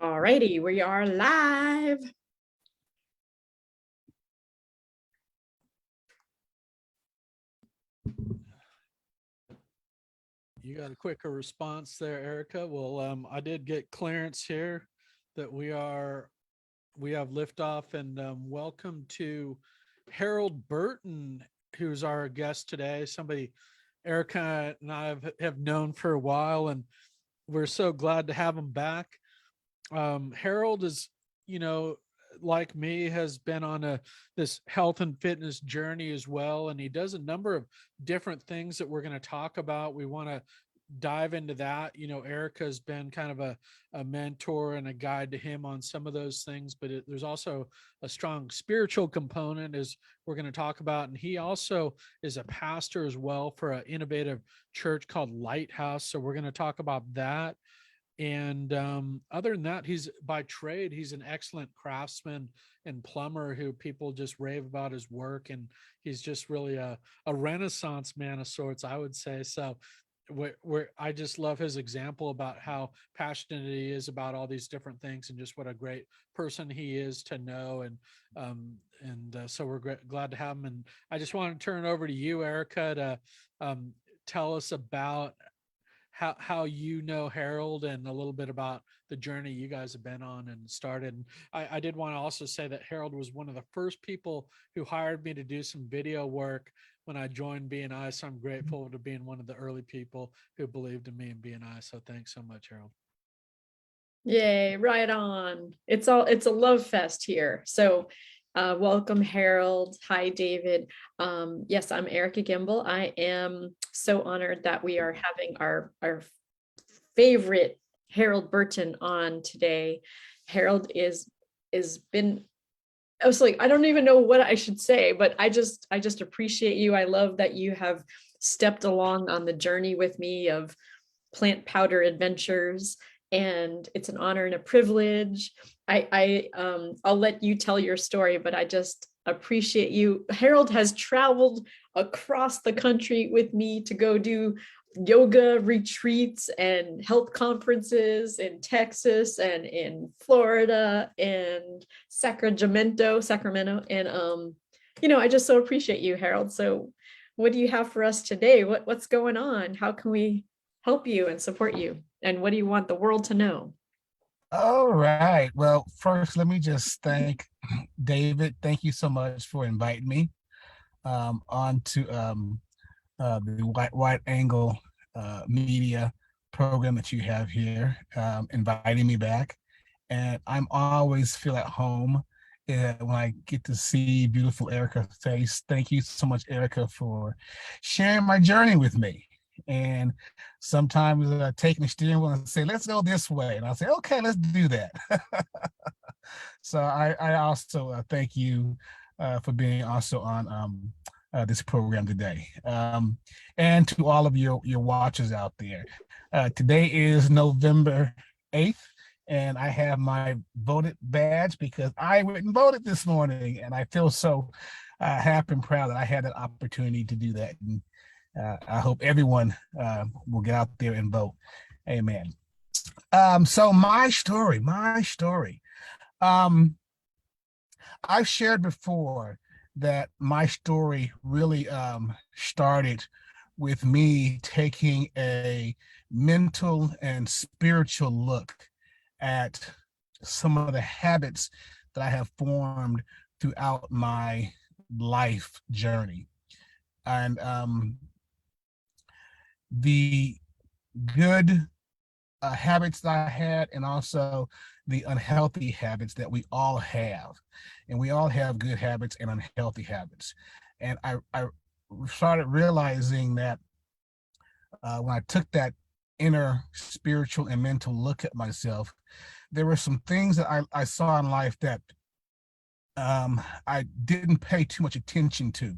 All righty, we are live. You got a quicker response there, Erica. Well, I did get clearance here that we have liftoff, and welcome to Harold Burton, who's our guest today. Somebody Erica and I have known for a while, and we're so glad to have him back. Harold is, like me, has been on this health and fitness journey as well, and he does a number of different things that we're going to talk about. We want to dive into that. Erica has been kind of a mentor and a guide to him on some of those things, but there's also a strong spiritual component, as we're going to talk about. And he also is a pastor as well for an innovative church called Lighthouse. So we're going to talk about that. And other than that, he's by trade, he's an excellent craftsman and plumber who people just rave about his work. And he's just really a Renaissance man of sorts, I would say. So I just love his example about how passionate he is about all these different things, and just what a great person he is to know. And so we're glad to have him. And I just want to turn it over to you, Erica, to tell us about how you know Harold, and a little bit about the journey you guys have been on and started. And I did want to also say that Harold was one of the first people who hired me to do some video work when I joined BNI. So I'm grateful to being one of the early people who believed in me and BNI. So thanks so much, Harold. Yay, right on. It's a love fest here. So welcome, Harold. Hi, David. Yes, I'm Erika Gimbel. I am so honored that we are having our favorite Harold Burton on today. Harold is been, I was like, I don't even know what I should say, but I just appreciate you. I love that you have stepped along on the journey with me of plant powder adventures, and it's an honor and a privilege. I'll let you tell your story, but I just appreciate you. Harold has traveled across the country with me to go do yoga retreats and health conferences in Texas and in Florida and Sacramento. And I just so appreciate you, Harold. So what do you have for us today? What's going on? How can we help you and support you? And what do you want the world to know? All right. Well, first, let me just thank David. Thank you so much for inviting me onto the Wide Angle media program that you have here, inviting me back. And I'm always feel at home when I get to see beautiful Erica's face. Thank you so much, Erika, for sharing my journey with me. And sometimes taking the steering wheel and say, let's go this way. And I'll say, okay, let's do that. So I also thank you for being also on this program today. And to all of your watchers out there. Today is November 8th, and I have my voted badge because I went and voted this morning, and I feel so happy and proud that I had that opportunity to do that. And I hope everyone will get out there and vote. Amen. So my story. I've shared before that my story really started with me taking a mental and spiritual look at some of the habits that I have formed throughout my life journey. And the good habits that I had, and also the unhealthy habits that we all have. And we all have good habits and unhealthy habits. And I started realizing that when I took that inner spiritual and mental look at myself, there were some things that I saw in life that I didn't pay too much attention to.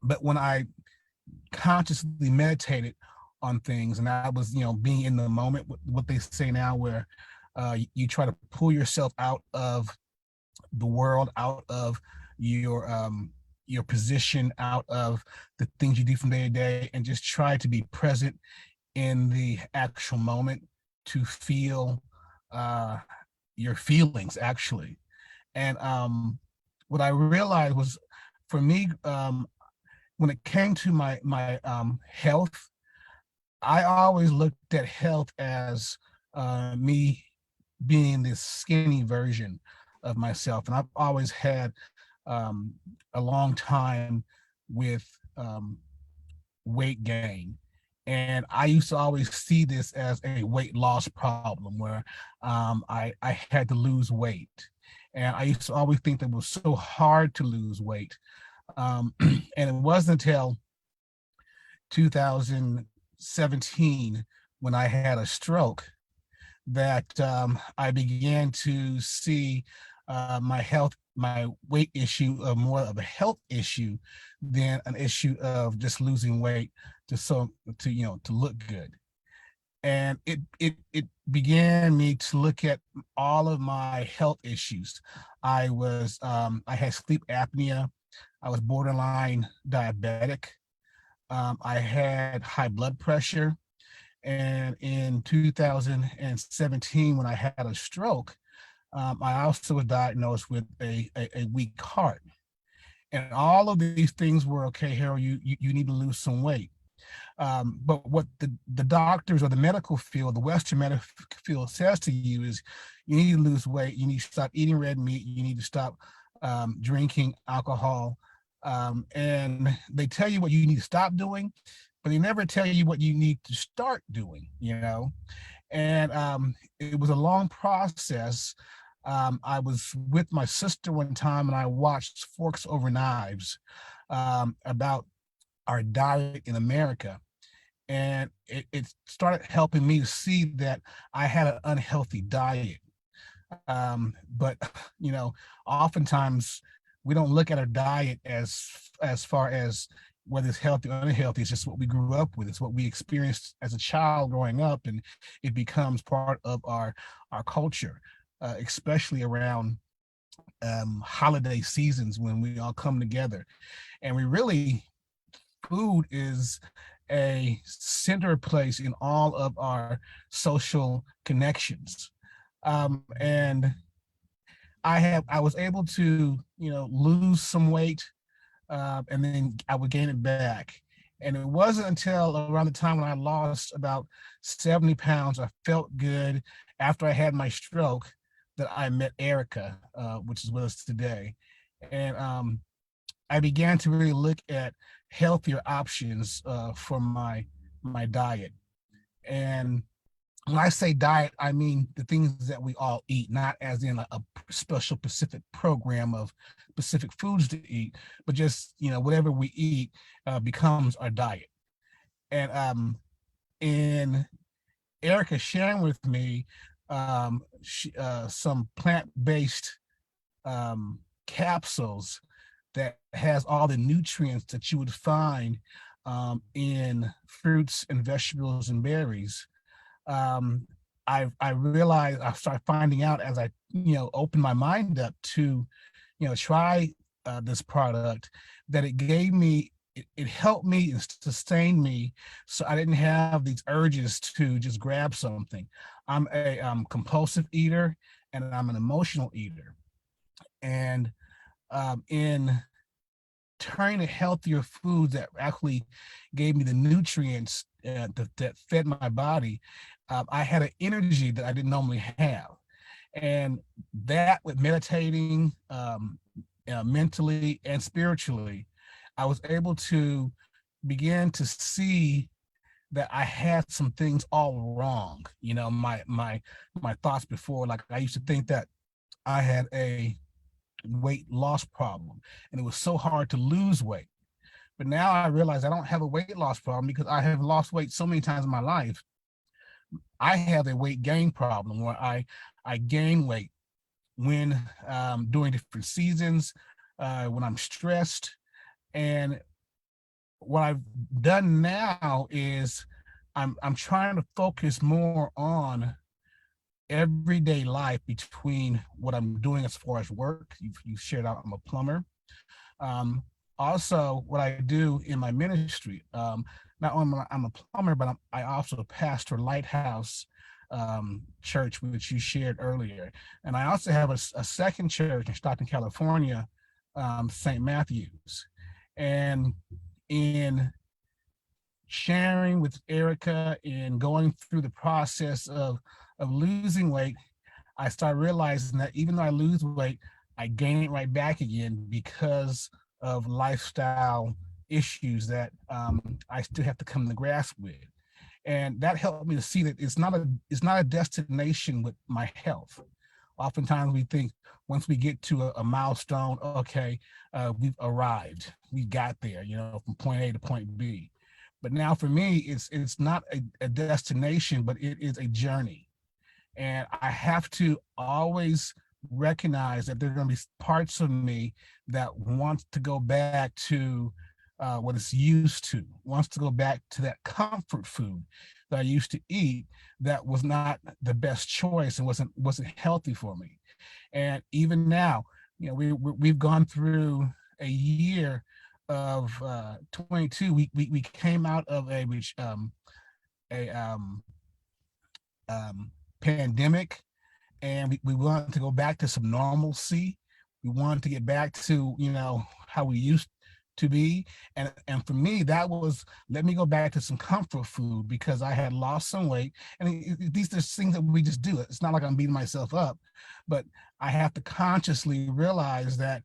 But when I consciously meditated on things, and I was, being in the moment, what they say now, where you try to pull yourself out of the world, out of your position, out of the things you do from day to day, and just try to be present in the actual moment to feel your feelings actually. And what I realized was, for me, when it came to my health, I always looked at health as me being this skinny version of myself, and I've always had um, a long time with um, weight gain. And I used to always see this as a weight loss problem where I had to lose weight. And I used to always think that it was so hard to lose weight. And it wasn't until 2017 when I had a stroke that I began to see my weight issue more of a health issue than an issue of just losing weight to look good. And it began me to look at all of my health issues. I had sleep apnea. I was borderline diabetic. I had high blood pressure. And in 2017, when I had a stroke, I also was diagnosed with a weak heart. And all of these things were okay, Harold, you need to lose some weight. But what the doctors or the medical field, the Western medical field says to you is you need to lose weight, you need to stop eating red meat, you need to stop drinking alcohol. And they tell you what you need to stop doing, but they never tell you what you need to start doing, you know? And it was a long process. I was with my sister one time and I watched Forks Over Knives about our diet in America. And it started helping me to see that I had an unhealthy diet. But, you know, oftentimes we don't look at our diet as far as whether it's healthy or unhealthy. It's just what we grew up with. It's what we experienced as a child growing up, and it becomes part of our culture, especially around holiday seasons when we all come together. And we really, food is a center place in all of our social connections. And I was able to, you know, lose some weight, and then I would gain it back. And it wasn't until around the time when I lost about 70 pounds, I felt good after I had my stroke, that I met Erika, which is with us today. And I began to really look at healthier options for my diet. And when I say diet, I mean the things that we all eat, not as in a special specific program of specific foods to eat, but just, you know, whatever we eat becomes our diet. And in Erika sharing with me some plant-based capsules that has all the nutrients that you would find in fruits and vegetables and berries. um, I realized, I started finding out as I, you know, opened my mind up to, you know, try this product, that it gave me, it helped me and sustained me, so I didn't have these urges to just grab something. I'm a compulsive eater and I'm an emotional eater. And in turning to healthier foods that actually gave me the nutrients that fed my body, I had an energy that I didn't normally have. And that, with meditating mentally and spiritually, I was able to begin to see that I had some things all wrong. You know, my thoughts before, like I used to think that I had a weight loss problem and it was so hard to lose weight. But now I realize I don't have a weight loss problem because I have lost weight so many times in my life. I have a weight gain problem where I gain weight when during different seasons, when I'm stressed. And what I've done now is I'm trying to focus more on everyday life between what I'm doing as far as work. You've shared out I'm a plumber. Um, Also, what I do in my ministry, not only I'm a plumber, but I also pastor Lighthouse church, which you shared earlier. And I also have a second church in Stockton, California, St. Matthew's. And in sharing with Erika and going through the process of losing weight, I started realizing that even though I lose weight, I gain it right back again because of lifestyle issues that I still have to come to grasp with. And that helped me to see that it's not a destination with my health. Oftentimes we think once we get to a milestone, okay, we've arrived, we got there, from point A to point B. But now for me, it's not a destination, but it is a journey. And I have to always recognize that there are going to be parts of me that wants to go back to what it's used to, wants to go back to that comfort food that I used to eat that was not the best choice and wasn't healthy for me. And even now, we've gone through a year of 22. We came out of a pandemic, and we wanted to go back to some normalcy. We wanted to get back to how we used to be, and for me that was, let me go back to some comfort food because I had lost some weight. And these are things that we just do. It's not like I'm beating myself up, but I have to consciously realize that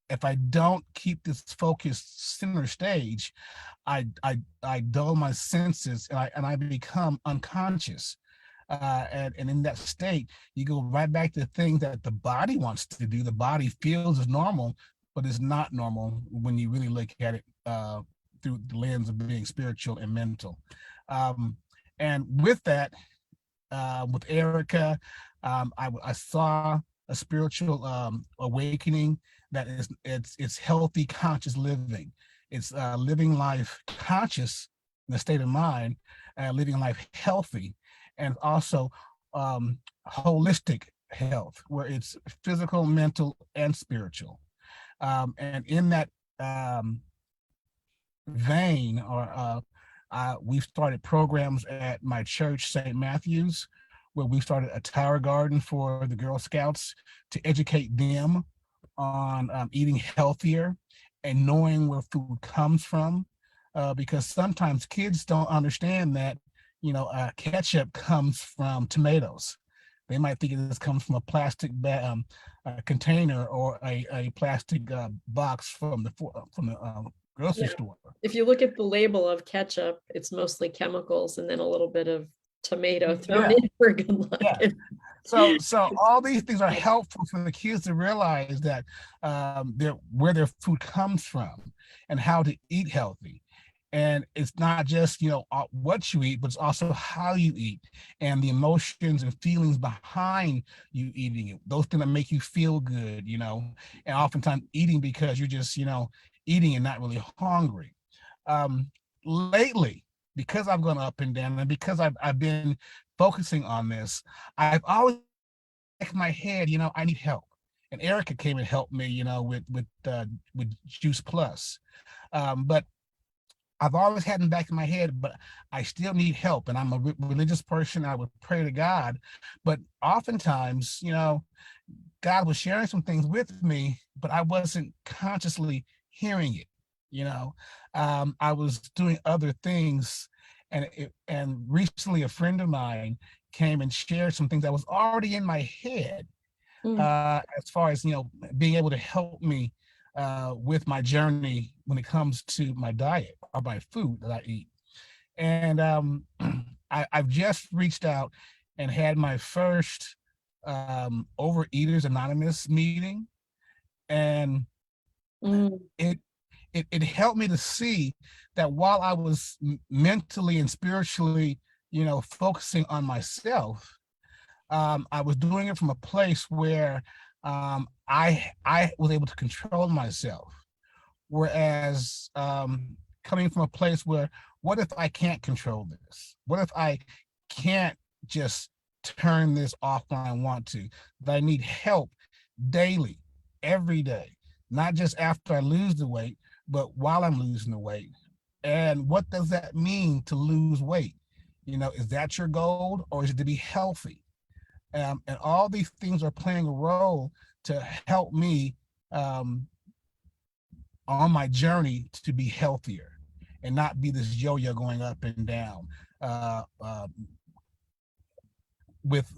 if I don't keep this focused center stage, I dull my senses, and I become unconscious. And in that state, you go right back to things that the body wants to do. The body feels is normal, but it's not normal when you really look at it through the lens of being spiritual and mental. And with that, with Erika, I saw a spiritual awakening that it's healthy, conscious living. It's living life conscious in the state of mind, living life healthy, and also holistic health, where it's physical, mental, and spiritual. And in that vein, we've started programs at my church, St. Matthew's, where we started a tower garden for the Girl Scouts to educate them on eating healthier and knowing where food comes from, because sometimes kids don't understand that ketchup comes from tomatoes. They might think it comes from a plastic container or a plastic box from the grocery store. If you look at the label of ketchup, it's mostly chemicals and then a little bit of tomato thrown in for good luck. Yeah. So all these things are helpful for the kids to realize that where their food comes from and how to eat healthy. And it's not just what you eat, but it's also how you eat and the emotions and feelings behind you eating it. Those things that make you feel good, and oftentimes eating because you're just eating and not really hungry. Lately, because I've gone up and down, and because I've been focusing on this, I've always in my head, I need help. And Erika came and helped me, with Juice Plus. But I've always had in the back of my head, but I still need help. And I'm a religious person. I would pray to God. But oftentimes, God was sharing some things with me, but I wasn't consciously hearing it. I was doing other things. And recently a friend of mine came and shared some things that was already in my head, as far as, being able to help me with my journey when it comes to my diet or my food that I eat. And I've just reached out and had my first Overeaters Anonymous meeting. And it helped me to see that while I was mentally and spiritually, focusing on myself, I was doing it from a place where I was able to control myself. Whereas coming from a place where, what if I can't control this? What if I can't just turn this off when I want to? That I need help daily, every day, not just after I lose the weight, but while I'm losing the weight. And what does that mean to lose weight? Is that your goal, or is it to be healthy? And all these things are playing a role to help me um, on my journey to be healthier and not be this yo-yo going up and down. With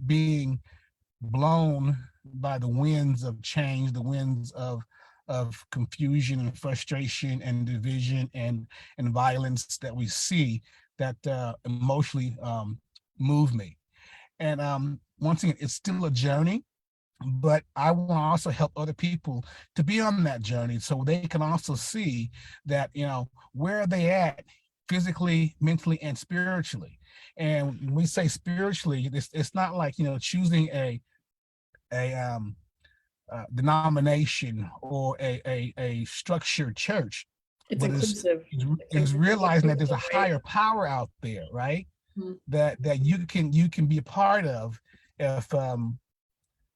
being blown by the winds of change, the winds of confusion and frustration and division and violence that we see that emotionally move me. And once again, it's still a journey, but I want to also help other people to be on that journey so they can also see that, where are they at physically, mentally, and spiritually. And when we say spiritually, it's not like, choosing a denomination or a structured church, It's but inclusive. is realizing that there's a higher power out there, right? Mhm. That you can be a part of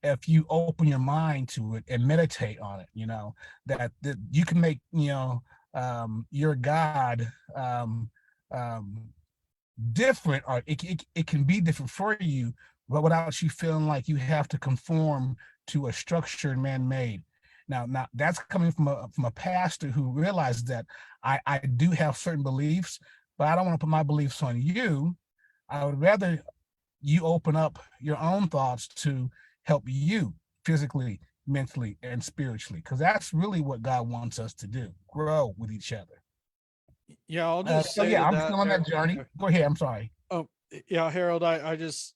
if you open your mind to it and meditate on it. That you can make your God um, different, or it can be different for you, but without you feeling like you have to conform to a structure man-made. Now that's coming from a pastor who realizes that I do have certain beliefs, but I don't want to put my beliefs on you. I would rather you open up your own thoughts to help you physically, mentally, and spiritually, because that's really what God wants us to do: grow with each other. Yeah, I'll just So say yeah, to I'm that, still on that journey. Go ahead. I'm sorry. oh, yeah, Harold, I just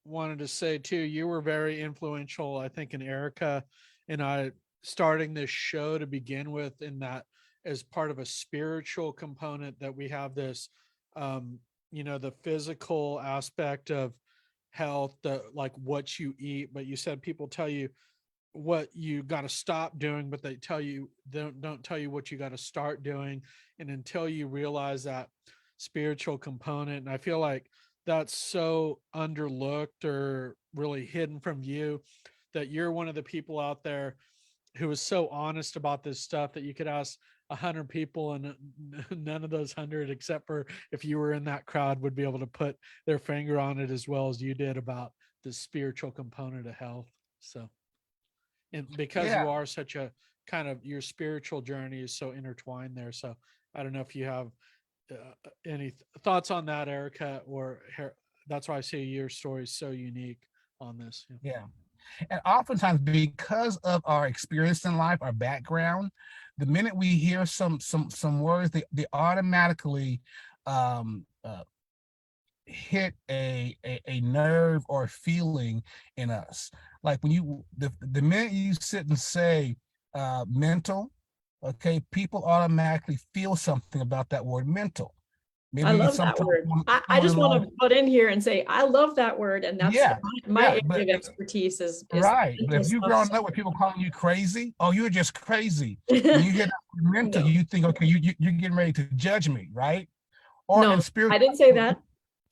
wanted to say too, you were very influential, I think, in Erica and I starting this show to begin with, in that as part of a spiritual component, that we have this, um, the physical aspect of health, the like what you eat, but you said people tell you what you got to stop doing, but they don't tell you what you got to start doing. And until you realize that spiritual component, and I feel like that's so underlooked or really hidden from view, that you're one of the people out there who is so honest about this stuff that you could ask 100 people and none of those 100, except for if you were in that crowd, would be able to put their finger on it as well as you did about the spiritual component of health. So, and because Yeah. you are such a kind of, your spiritual journey is so intertwined there. So I don't know if you have any thoughts on that, Erica, or that's why I say your story is so unique on this. Yeah. Yeah. And oftentimes, because of our experience in life, our background, the minute we hear some words, they automatically um, hit a nerve or feeling in us. Like when the minute you sit and say mental, okay, people automatically feel something about that word mental. I Maybe love that sometimes word. I just want to put in here and say, I love that word. And that's yeah, my yeah, area but of expertise is right. But mental if you're stuff. growing So, up with people calling you crazy, oh, you're just crazy. When you hear that word mental, no, you think, okay, you're getting ready to judge me, right? Or in no, spiritual, I didn't say that.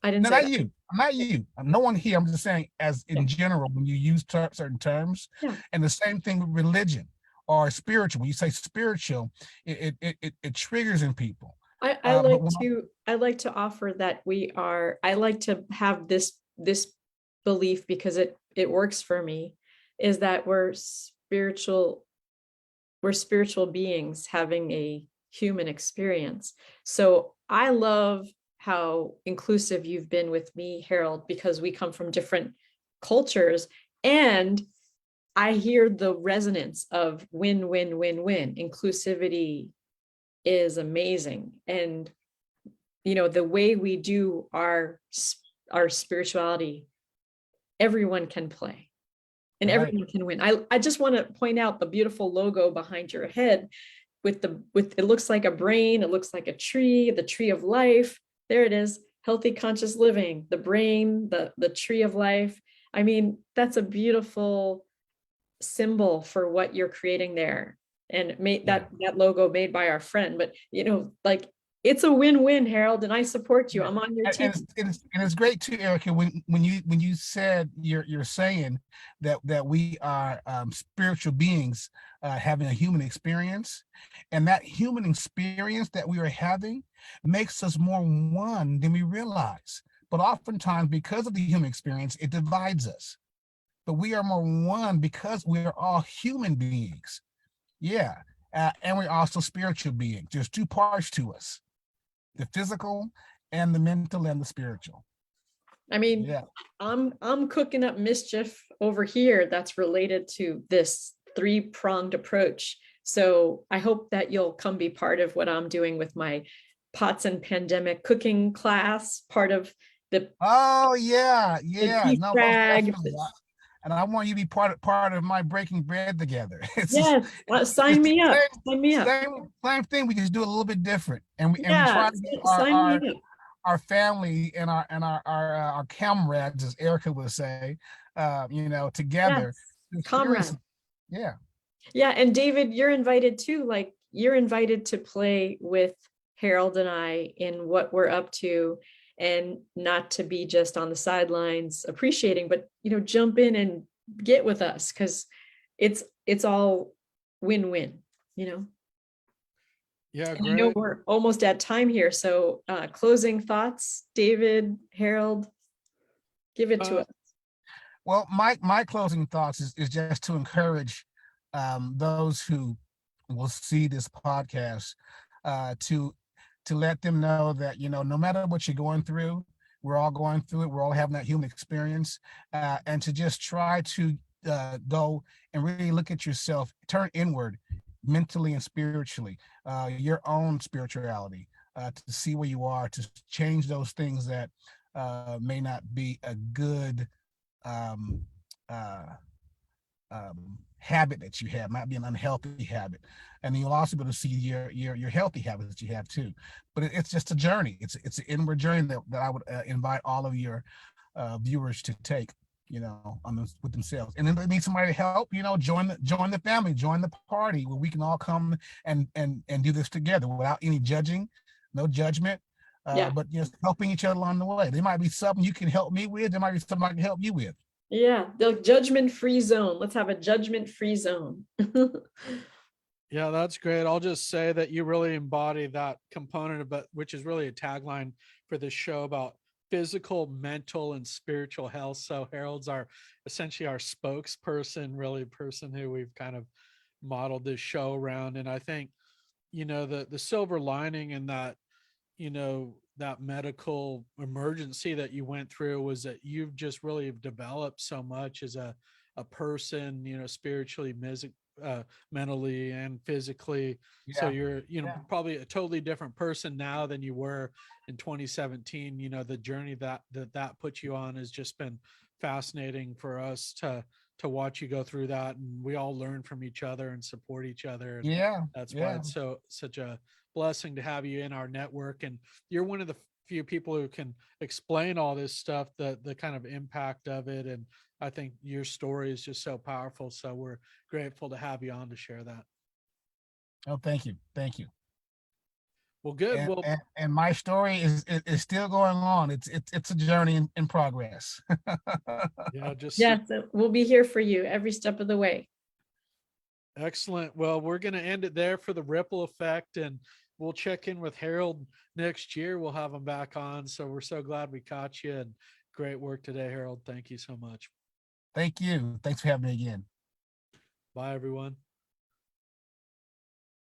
I didn't no, say not that. you. I'm not you. I'm no one here. I'm just saying, as Yeah. in general, when you use certain terms, Yeah. and the same thing with religion or spiritual. When you say spiritual, it triggers in people. I But like when to I like to offer that I like to have this belief because it works for me, is that we're spiritual beings having a human experience. So I love how inclusive you've been with me, Harold, because we come from different cultures, and I hear the resonance of win, win, win, win. Inclusivity is amazing. And the way we do our spirituality, everyone can play and right, everyone can win. I just want to point out the beautiful logo behind your head with it looks like a brain, it looks like a tree, the tree of life. There it is. Healthy conscious living, the brain, the tree of life. I mean, that's a beautiful symbol for what you're creating there. And made yeah, that logo made by our friend, but like it's a win-win, Harold, and I support you. I'm on your team. And it's great too, Erica, when you said you're saying that we are spiritual beings having a human experience, and that human experience that we are having makes us more one than we realize. But oftentimes, because of the human experience, it divides us. But we are more one because we are all human beings. Yeah. And we're also spiritual beings. There's two parts to us, the physical and the mental and the spiritual. I mean, Yeah. I'm cooking up mischief over here that's related to this three-pronged approach. So I hope that you'll come be part of what I'm doing with my Pots and Pandemic cooking class, part of the Oh yeah, the yeah. beef No, most frag. definitely. And I want you to be part of my breaking bread together. It's just, Yes, sign it's the me up. Sign me up. same thing. We just do it a little bit different, and we Yeah, try to get sign me up. our family and our comrades, as Erica would say, together Yes, to experience. comrade. Yeah. Yeah, and David, you're invited too. Like you're invited to play with Harold and I in what we're up to, and not to be just on the sidelines appreciating, but jump in and get with us because it's all win-win, you know. Yeah, And I know great. we're almost at time here, so closing thoughts, David, Harold, give it to Uh, us. Well, my closing thoughts is just to encourage those who will see this podcast to let them know that no matter what you're going through, we're all going through it. We're all having that human experience, and to just try to go and really look at yourself, turn inward, mentally and spiritually, your own spirituality, to see where you are, to change those things that may not be a good um, uh, habit that you have, might be an unhealthy habit, and you'll also be able to see your healthy habits that you have too. But it's just a journey. It's an inward journey that I would invite all of your viewers to take, on this with themselves. And then they need somebody to help. Join the family, join the party where we can all come and do this together without any judging, no judgment. Yeah. But helping each other along the way. There might be something you can help me with. There might be something I can help you with. Yeah, the judgment-free zone. Let's have a judgment-free zone. Yeah, that's great. I'll just say that you really embody that component of it, which is really a tagline for this show about physical, mental, and spiritual health. So Harold's essentially our spokesperson, really person who we've kind of modeled this show around. And I think, the silver lining in that, that medical emergency that you went through was that you've just really developed so much as a person, spiritually, mentally and physically. So Yeah. you're, Yeah. probably a totally different person now than you were in 2017. The journey that put you on has just been fascinating for us to watch you go through that. And we all learn from each other and support each other. And Yeah. that's why Yeah. it's such a blessing to have you in our network. And you're one of the few people who can explain all this stuff, the kind of impact of it. And I think your story is just so powerful. So we're grateful to have you on to share that. Oh, thank you. Thank you. Well, good. Well, And my story is still going on. It's a journey in progress. yeah, just Yes, we'll be here for you every step of the way. excellent. Well, we're going to end it there for the ripple effect, and we'll check in with Harold next year. We'll have him back on. So we're so glad we caught you, and great work today, Harold. Thank you so much. Thank you. Thanks for having me again. Bye, everyone.